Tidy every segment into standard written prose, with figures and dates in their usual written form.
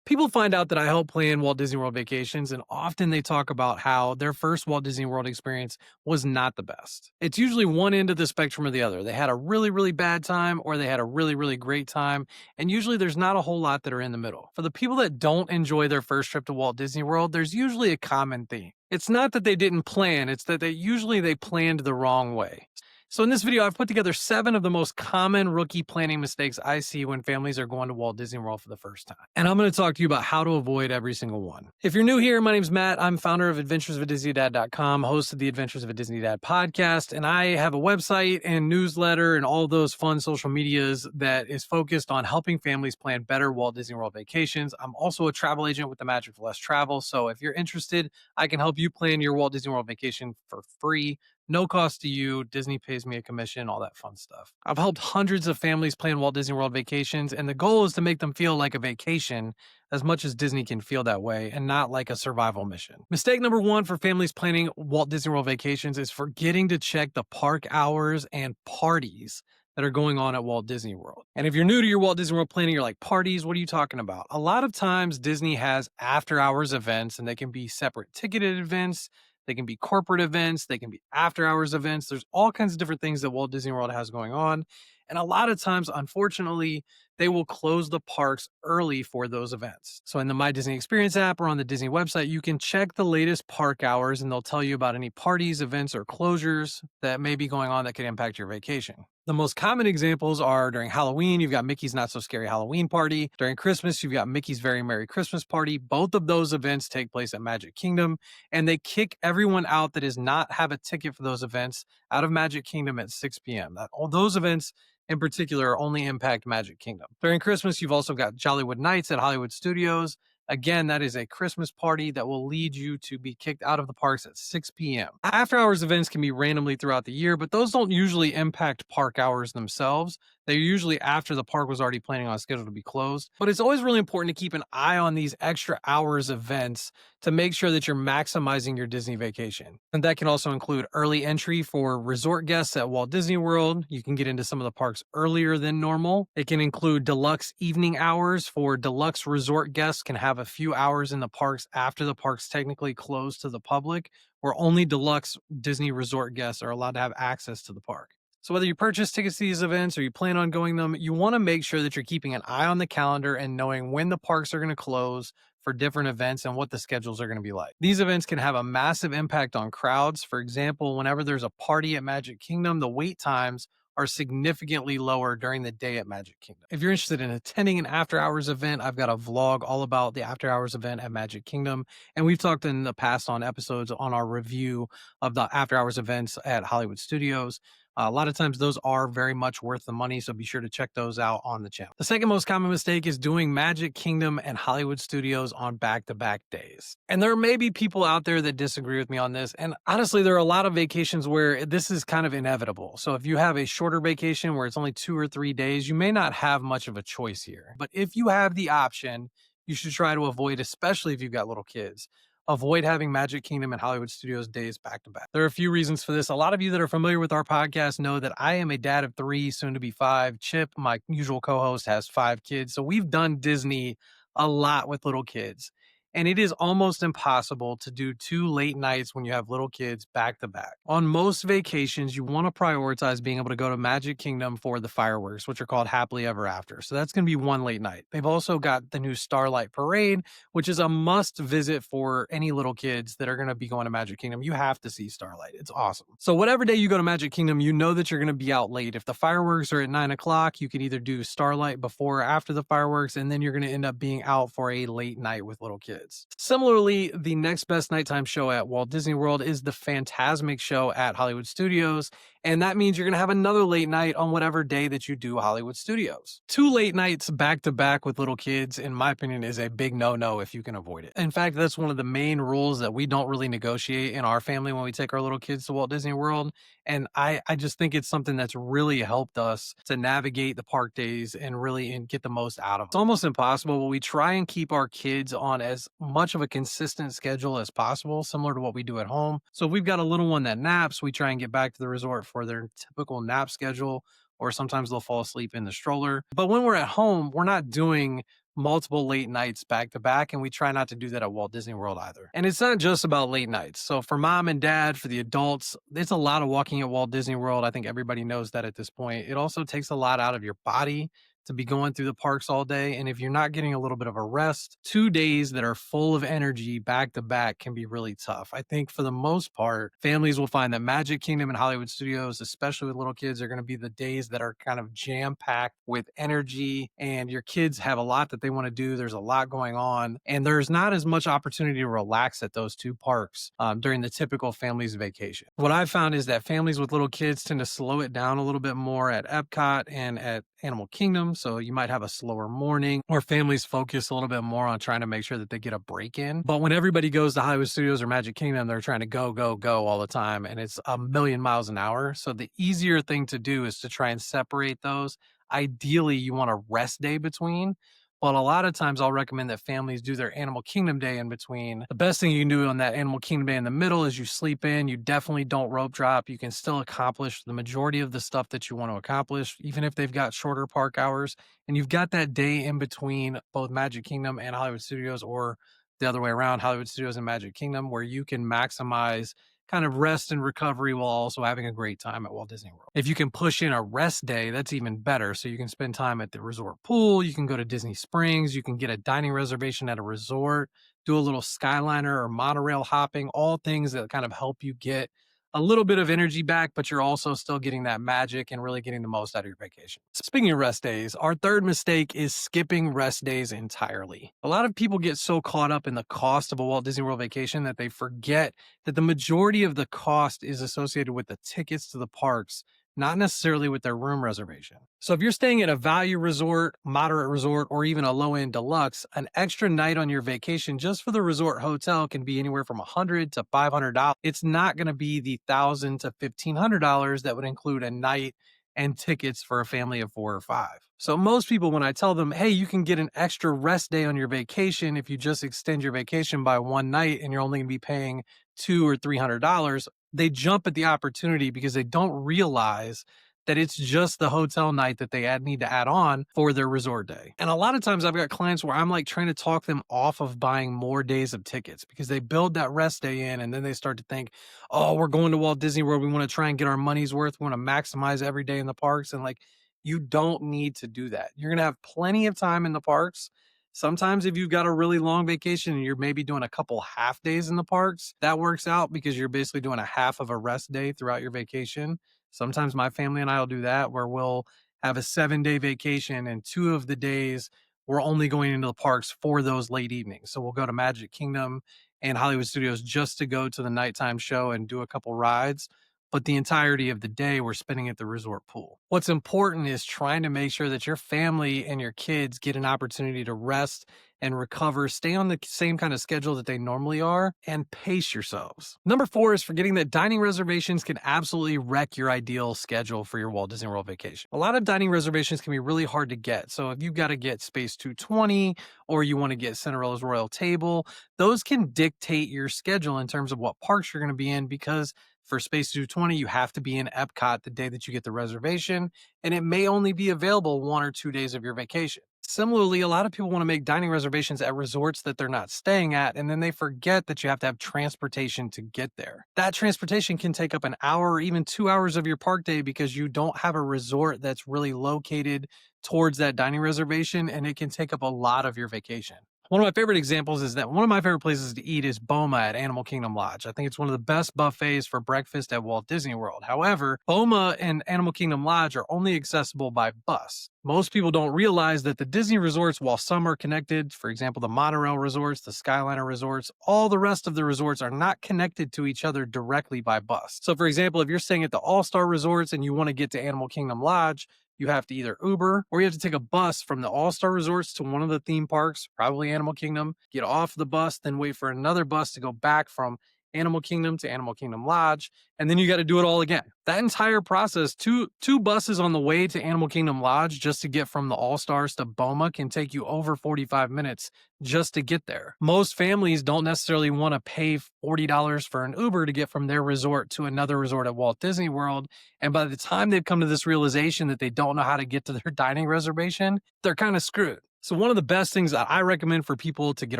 People find out that I help plan Walt Disney World vacations, and often they talk about how their first Walt Disney World experience was not the best. It's usually one end of the spectrum or the other. They had a really, really bad time, or they had a really, really great time, and usually there's not a whole lot that are in the middle. For the people that don't enjoy their first trip to Walt Disney World, there's usually a common theme. It's not that they didn't plan, it's that they planned the wrong way. So in this video, I've put together 7 of the most common rookie planning mistakes I see when families are going to Walt Disney World for the first time. And I'm going to talk to you about how to avoid every single one. If you're new here, my name's Matt. I'm founder of adventuresofaDisneyDad.com, host of the Adventures of a Disney Dad podcast, and I have a website and newsletter and all those fun social medias that is focused on helping families plan better Walt Disney World vacations. I'm also a travel agent with the Magic of Less Travel, so if you're interested, I can help you plan your Walt Disney World vacation for free. No cost to you. Disney pays me a commission, all that fun stuff. I've helped hundreds of families plan Walt Disney World vacations, and the goal is to make them feel like a vacation as much as Disney can feel that way and not like a survival mission. Mistake number 1 for families planning Walt Disney World vacations is forgetting to check the park hours and parties that are going on at Walt Disney World. And if you're new to your Walt Disney World planning, you're like, parties, what are you talking about? A lot of times Disney has after hours events, and they can be separate ticketed events. They can be corporate events. They can be after hours events. There's all kinds of different things that Walt Disney World has going on. And a lot of times, unfortunately, they will close the parks early for those events. So in the My Disney Experience app or on the Disney website, you can check the latest park hours, and they'll tell you about any parties, events, or closures that may be going on that could impact your vacation. The most common examples are during Halloween, you've got Mickey's Not So Scary Halloween Party. During Christmas, you've got Mickey's Very Merry Christmas Party. Both of those events take place at Magic Kingdom, and they kick everyone out that does not have a ticket for those events out of Magic Kingdom at 6 p.m. All those events in particular only impact Magic Kingdom. During Christmas, you've also got Jollywood Nights at Hollywood Studios. Again, that is a Christmas party that will lead you to be kicked out of the parks at 6 p.m. After hours events can be randomly throughout the year, but those don't usually impact park hours themselves. They're usually after the park was already planning on a schedule to be closed. But it's always really important to keep an eye on these extra hours events to make sure that you're maximizing your Disney vacation. And that can also include early entry for resort guests at Walt Disney World. You can get into some of the parks earlier than normal. It can include deluxe evening hours for deluxe resort guests can have a few hours in the parks after the parks technically close to the public, where only deluxe Disney resort guests are allowed to have access to the park. So whether you purchase tickets to these events or you plan on going them, you want to make sure that you're keeping an eye on the calendar and knowing when the parks are going to close for different events and what the schedules are going to be like. These events can have a massive impact on crowds. For example, whenever there's a party at Magic Kingdom, the wait times are significantly lower during the day at Magic Kingdom. If you're interested in attending an after hours event, I've got a vlog all about the after hours event at Magic Kingdom. And we've talked in the past on episodes on our review of the after hours events at Hollywood Studios. A lot of times those are very much worth the money, so be sure to check those out on the channel. The second most common mistake is doing Magic Kingdom and Hollywood Studios on back-to-back days. And there may be people out there that disagree with me on this, and honestly, there are a lot of vacations where this is kind of inevitable. So if you have a shorter vacation where it's only 2 or 3 days, you may not have much of a choice here. But if you have the option, you should try to avoid, especially if you've got little kids, avoid having Magic Kingdom and Hollywood Studios days back to back. There are a few reasons for this. A lot of you that are familiar with our podcast know that I am a dad of 3, soon to be 5. Chip, my usual co-host, has 5 kids. So we've done Disney a lot with little kids. And it is almost impossible to do 2 late nights when you have little kids back to back. On most vacations, you want to prioritize being able to go to Magic Kingdom for the fireworks, which are called Happily Ever After. So that's going to be 1 late night. They've also got the new Starlight Parade, which is a must visit for any little kids that are going to be going to Magic Kingdom. You have to see Starlight. It's awesome. So whatever day you go to Magic Kingdom, you know that you're going to be out late. If the fireworks are at 9 o'clock, you can either do Starlight before or after the fireworks, and then you're going to end up being out for a late night with little kids. Similarly, the next best nighttime show at Walt Disney World is the Fantasmic show at Hollywood Studios, and that means you're going to have another late night on whatever day that you do Hollywood Studios. 2 late nights back to back with little kids, in my opinion, is a big no-no if you can avoid it. In fact, that's one of the main rules that we don't really negotiate in our family when we take our little kids to Walt Disney World, and I just think it's something that's really helped us to navigate the park days and really get the most out of them. It's almost impossible, but we try and keep our kids on as much of a consistent schedule as possible, similar to what we do at home. So if we've got a little one that naps, we try and get back to the resort for their typical nap schedule, or sometimes they'll fall asleep in the stroller. But when we're at home, we're not doing multiple late nights back to back. And we try not to do that at Walt Disney World either. And it's not just about late nights. So for mom and dad, for the adults, it's a lot of walking at Walt Disney World. I think everybody knows that at this point. It also takes a lot out of your body to be going through the parks all day. And if you're not getting a little bit of a rest, 2 days that are full of energy back to back can be really tough. I think for the most part, families will find that Magic Kingdom and Hollywood Studios, especially with little kids, are going to be the days that are kind of jam packed with energy. And your kids have a lot that they want to do. There's a lot going on. And there's not as much opportunity to relax at those two parks during the typical family's vacation. What I've found is that families with little kids tend to slow it down a little bit more at Epcot and at Animal Kingdom. So you might have a slower morning, or families focus a little bit more on trying to make sure that they get a break in. But when everybody goes to Hollywood Studios or Magic Kingdom, they're trying to go, go, go all the time. And it's a million miles an hour. So the easier thing to do is to try and separate those. Ideally, you want a rest day between. But a lot of times I'll recommend that families do their Animal Kingdom day in between. The best thing you can do on that Animal Kingdom day in the middle is you sleep in. You definitely don't rope drop. You can still accomplish the majority of the stuff that you want to accomplish, even if they've got shorter park hours. And you've got that day in between both Magic Kingdom and Hollywood Studios, or the other way around, Hollywood Studios and Magic Kingdom, where you can maximize kind of rest and recovery while also having a great time at Walt Disney World. If you can push in a rest day, that's even better. So you can spend time at the resort pool, you can go to Disney Springs, you can get a dining reservation at a resort, do a little Skyliner or monorail hopping, all things that kind of help you get a little bit of energy back, but you're also still getting that magic and really getting the most out of your vacation. Speaking of rest days, our third mistake is skipping rest days entirely. A lot of people get so caught up in the cost of a Walt Disney World vacation that they forget that the majority of the cost is associated with the tickets to the parks, not necessarily with their room reservation. So if you're staying at a value resort, moderate resort, or even a low-end deluxe, an extra night on your vacation just for the resort hotel can be anywhere from $100 to $500. It's not going to be the $1,000 to $1,500 that would include a night and tickets for a family of 4 or 5. So most people, when I tell them, hey, you can get an extra rest day on your vacation if you just extend your vacation by one night and you're only going to be paying $200 or $300, they jump at the opportunity because they don't realize that it's just the hotel night that they need to add on for their resort day. And a lot of times I've got clients where I'm like trying to talk them off of buying more days of tickets because they build that rest day in and then they start to think, oh, we're going to Walt Disney World. We want to try and get our money's worth. We want to maximize every day in the parks. And like, you don't need to do that. You're going to have plenty of time in the parks. Sometimes if you've got a really long vacation and you're maybe doing a couple half days in the parks, that works out because you're basically doing a half of a rest day throughout your vacation. Sometimes my family and I will do that where we'll have a 7-day vacation and 2 of the days we're only going into the parks for those late evenings. So we'll go to Magic Kingdom and Hollywood Studios just to go to the nighttime show and do a couple rides. But the entirety of the day we're spending at the resort pool. What's important is trying to make sure that your family and your kids get an opportunity to rest and recover, stay on the same kind of schedule that they normally are, and pace yourselves. Number 4 is forgetting that dining reservations can absolutely wreck your ideal schedule for your Walt Disney World vacation. A lot of dining reservations can be really hard to get. So if you've got to get Space 220 or you want to get Cinderella's Royal Table, those can dictate your schedule in terms of what parks you're going to be in, because for Space 220, you have to be in Epcot the day that you get the reservation, and it may only be available 1 or 2 days of your vacation. Similarly, a lot of people want to make dining reservations at resorts that they're not staying at, and then they forget that you have to have transportation to get there. That transportation can take up an hour or even 2 hours of your park day because you don't have a resort that's really located towards that dining reservation, and it can take up a lot of your vacation. One of my favorite examples is that one of my favorite places to eat is Boma at Animal Kingdom Lodge. I think it's one of the best buffets for breakfast at Walt Disney World. However, Boma and Animal Kingdom Lodge are only accessible by bus. Most people don't realize that the Disney resorts, while some are connected, for example, the monorail resorts, the Skyliner resorts, all the rest of the resorts are not connected to each other directly by bus. So for example, if you're staying at the All-Star resorts and you want to get to Animal Kingdom Lodge, you have to either Uber or you have to take a bus from the All-Star resorts to one of the theme parks, probably Animal Kingdom, get off the bus, then wait for another bus to go back from Animal Kingdom to Animal Kingdom Lodge, and then you got to do it all again. That entire process, two buses on the way to Animal Kingdom Lodge just to get from the All-Stars to Boma can take you over 45 minutes just to get there. Most families don't necessarily want to pay $40 for an Uber to get from their resort to another resort at Walt Disney World, and by the time they've come to this realization that they don't know how to get to their dining reservation, they're kind of screwed. So, one of the best things that I recommend for people to get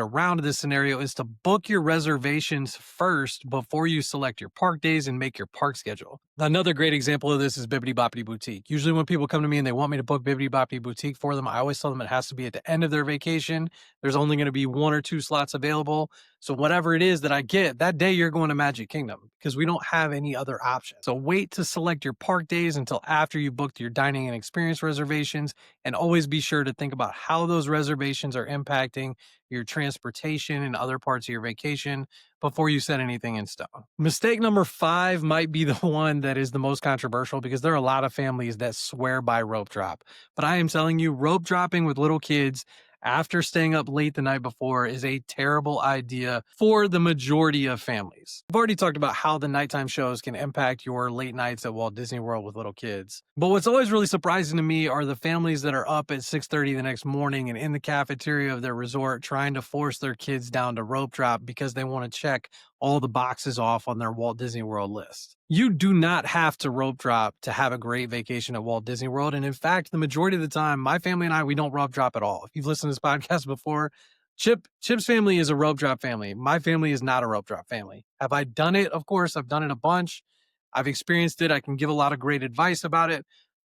around to this scenario is to book your reservations first before you select your park days and make your park schedule. Another great example of this is Bibbidi Boppity Boutique. Usually, when people come to me and they want me to book Bibbidi Boppity Boutique for them, I always tell them it has to be at the end of their vacation. There's only going to be one or two slots available. So, whatever it is that I get, that day you're going to Magic Kingdom because we don't have any other option. So, wait to select your park days until after you booked your dining and experience reservations, and always be sure to think about how those reservations are impacting your transportation and other parts of your vacation before you set anything in stone. Mistake number 5 might be the one that is the most controversial because there are a lot of families that swear by rope drop. But I am telling you, rope dropping with little kids after staying up late the night before is a terrible idea for the majority of families. I've already talked about how the nighttime shows can impact your late nights at Walt Disney World with little kids. But what's always really surprising to me are the families that are up at 6:30 the next morning and in the cafeteria of their resort trying to force their kids down to rope drop because they want to check all the boxes off on their Walt Disney World list. You do not have to rope drop to have a great vacation at Walt Disney World. And in fact, the majority of the time, my family and I, we don't rope drop at all. If you've listened to this podcast before, Chip's family is a rope drop family. My family is not a rope drop family. Have I done it? Of course, I've done it a bunch. I've experienced it. I can give a lot of great advice about it.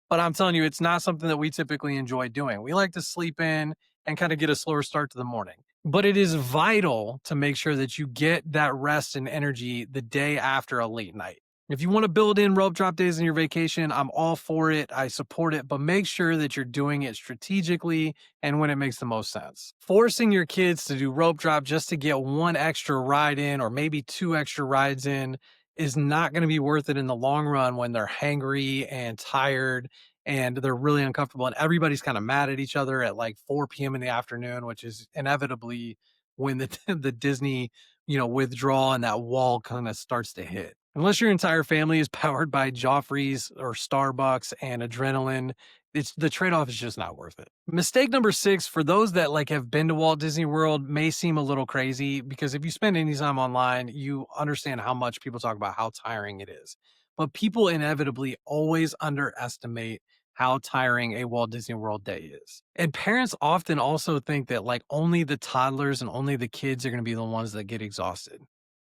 But I'm telling you, it's not something that we typically enjoy doing. We like to sleep in and kind of get a slower start to the morning. But it is vital to make sure that you get that rest and energy the day after a late night. If you want to build in rope drop days in your vacation, I'm all for it. I support it, but make sure that you're doing it strategically and when it makes the most sense. Forcing your kids to do rope drop just to get one extra ride in or maybe two extra rides in is not going to be worth it in the long run when they're hangry and tired and they're really uncomfortable and everybody's kind of mad at each other at like 4 p.m. in the afternoon, which is inevitably when the the Disney, withdrawal and that wall kind of starts to hit. Unless your entire family is powered by Joffrey's or Starbucks and adrenaline, it's the trade-off is just not worth it. Mistake number 6 for those that like have been to Walt Disney World may seem a little crazy because if you spend any time online, you understand how much people talk about how tiring it is. But people inevitably always underestimate how tiring a Walt Disney World day is. And parents often also think that like only the toddlers and only the kids are going to be the ones that get exhausted.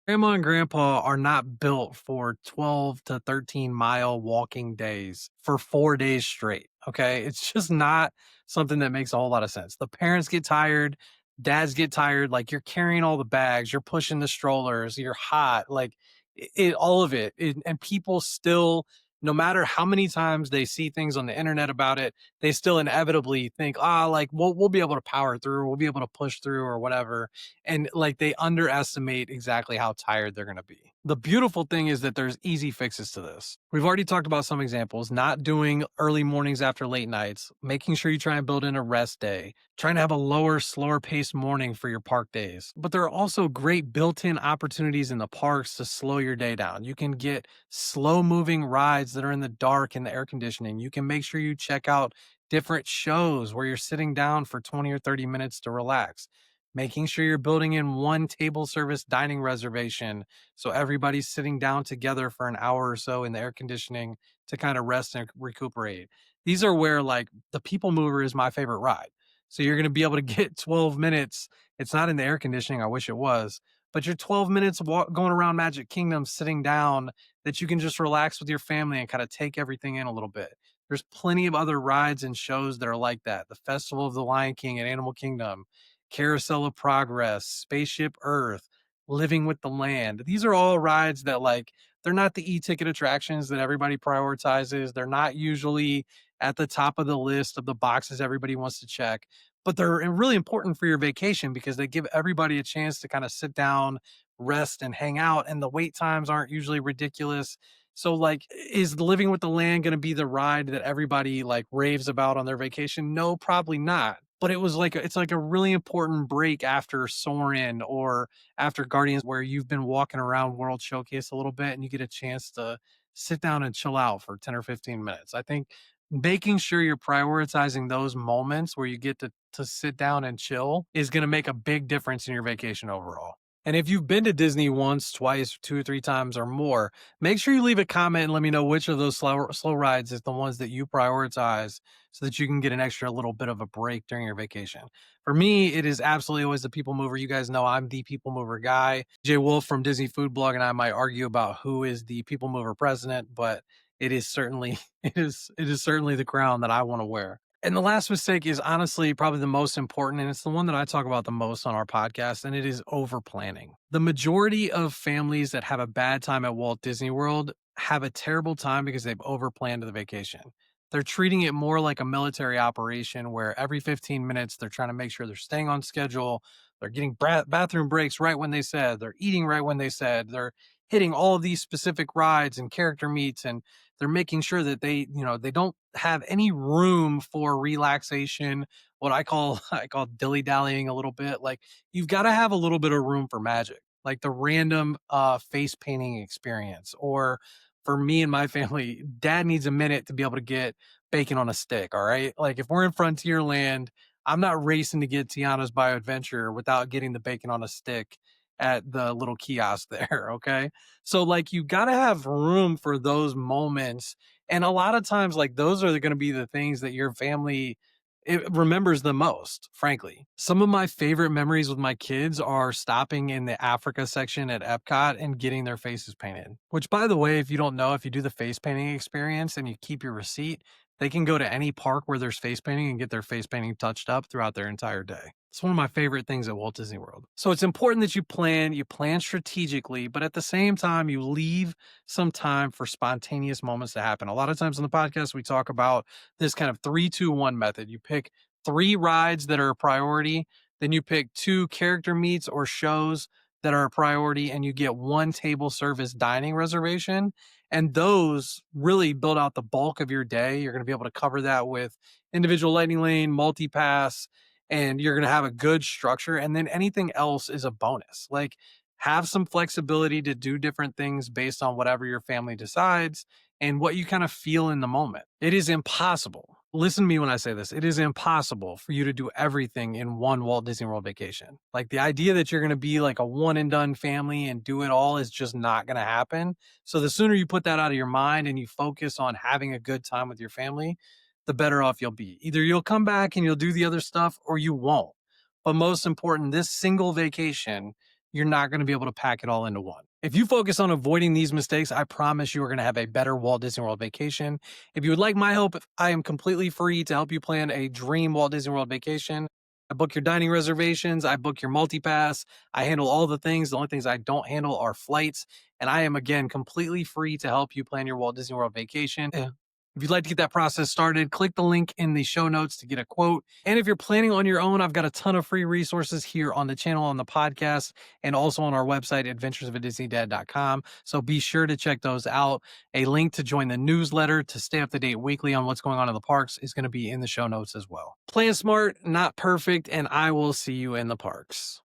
Grandma and grandpa are not built for 12 to 13-mile walking days for 4 days straight. Okay. It's just not something that makes a whole lot of sense. The parents get tired, dads get tired. Like you're carrying all the bags, you're pushing the strollers, you're hot, like all of it. And people still, no matter how many times they see things on the internet about it, they still inevitably think, like we'll be able to power through, we'll be able to push through or whatever. And like they underestimate exactly how tired they're going to be. The beautiful thing is that there's easy fixes to this. We've already talked about some examples, not doing early mornings after late nights, making sure you try and build in a rest day, trying to have a lower, slower paced morning for your park days. But there are also great built in opportunities in the parks to slow your day down. You can get slow moving rides that are in the dark in the air conditioning. You can make sure you check out different shows where you're sitting down for 20 or 30 minutes to relax. Making sure you're building in one table service dining reservation so everybody's sitting down together for an hour or so in the air conditioning to kind of rest and recuperate. These are where like the people mover is my favorite ride. So you're going to be able to get 12 minutes. It's not in the air conditioning. I wish it was, but you're 12 minutes going around Magic Kingdom, sitting down that you can just relax with your family and kind of take everything in a little bit. There's plenty of other rides and shows that are like that. The Festival of the Lion King at Animal Kingdom, Carousel of Progress, Spaceship Earth, Living with the Land. These are all rides that like they're not the e-ticket attractions that everybody prioritizes. They're not usually at the top of the list of the boxes everybody wants to check, but they're really important for your vacation because they give everybody a chance to kind of sit down, rest and hang out, and the wait times aren't usually ridiculous. So like is Living with the Land going to be the ride that everybody like raves about on their vacation? No, probably not. But it was like it's like a really important break after Soarin' or after Guardians where you've been walking around World Showcase a little bit and you get a chance to sit down and chill out for 10 or 15 minutes. I think making sure you're prioritizing those moments where you get to sit down and chill is going to make a big difference in your vacation overall. And if you've been to Disney once, twice, 2 or 3 times or more, make sure you leave a comment and let me know which of those slow rides is the ones that you prioritize so that you can get an extra little bit of a break during your vacation. For me, it is absolutely always the people mover. You guys know I'm the people mover guy. Jay Wolf from Disney Food Blog and I might argue about who is the people mover president, but it is certainly it is certainly the crown that I want to wear. And the last mistake is honestly probably the most important, and it's the one that I talk about the most on our podcast, and it is over planning. The majority of families that have a bad time at Walt Disney World have a terrible time because they've over planned the vacation. They're treating it more like a military operation where every 15 minutes they're trying to make sure they're staying on schedule. They're getting bathroom breaks right when they said, they're eating right when they said, they're hitting all of these specific rides and character meets, and they're making sure that they don't have any room for relaxation. What I call dilly dallying a little bit. Like you've got to have a little bit of room for magic, like the random face painting experience. Or for me and my family, dad needs a minute to be able to get bacon on a stick. All right. Like if we're in Frontierland, I'm not racing to get Tiana's Bioadventure without getting the bacon on a stick at the little kiosk there. Okay. So like you got to have room for those moments. And a lot of times like those are going to be the things that your family it remembers the most, frankly. Some of my favorite memories with my kids are stopping in the Africa section at Epcot and getting their faces painted. Which, by the way, if you don't know, if you do the face painting experience and you keep your receipt, they can go to any park where there's face painting and get their face painting touched up throughout their entire day. It's one of my favorite things at Walt Disney World. So it's important that you plan strategically, but at the same time, you leave some time for spontaneous moments to happen. A lot of times on the podcast, we talk about this kind of 3-2-1 method. You pick 3 rides that are a priority, then you pick 2 character meets or shows that are a priority, and you get 1 table service dining reservation. And those really build out the bulk of your day. You're going to be able to cover that with individual lightning lane, multi-pass, and you're going to have a good structure. And then anything else is a bonus. Like have some flexibility to do different things based on whatever your family decides and what you kind of feel in the moment. It is impossible. Listen to me when I say this. It is impossible for you to do everything in one Walt Disney World vacation. Like the idea that you're going to be like a one and done family and do it all is just not going to happen. So the sooner you put that out of your mind and you focus on having a good time with your family, the better off you'll be. Either you'll come back and you'll do the other stuff or you won't. But most important, this single vacation, you're not going to be able to pack it all into one. If you focus on avoiding these mistakes, I promise you are going to have a better Walt Disney World vacation. If you would like my help, I am completely free to help you plan a dream Walt Disney World vacation. I book your dining reservations. I book your multi-pass. I handle all the things. The only things I don't handle are flights. And I am, again, completely free to help you plan your Walt Disney World vacation. If you'd like to get that process started, click the link in the show notes to get a quote. And if you're planning on your own, I've got a ton of free resources here on the channel, on the podcast, and also on our website, adventuresofadisneydad.com. So be sure to check those out. A link to join the newsletter to stay up to date weekly on what's going on in the parks is going to be in the show notes as well. Plan smart, not perfect, and I will see you in the parks.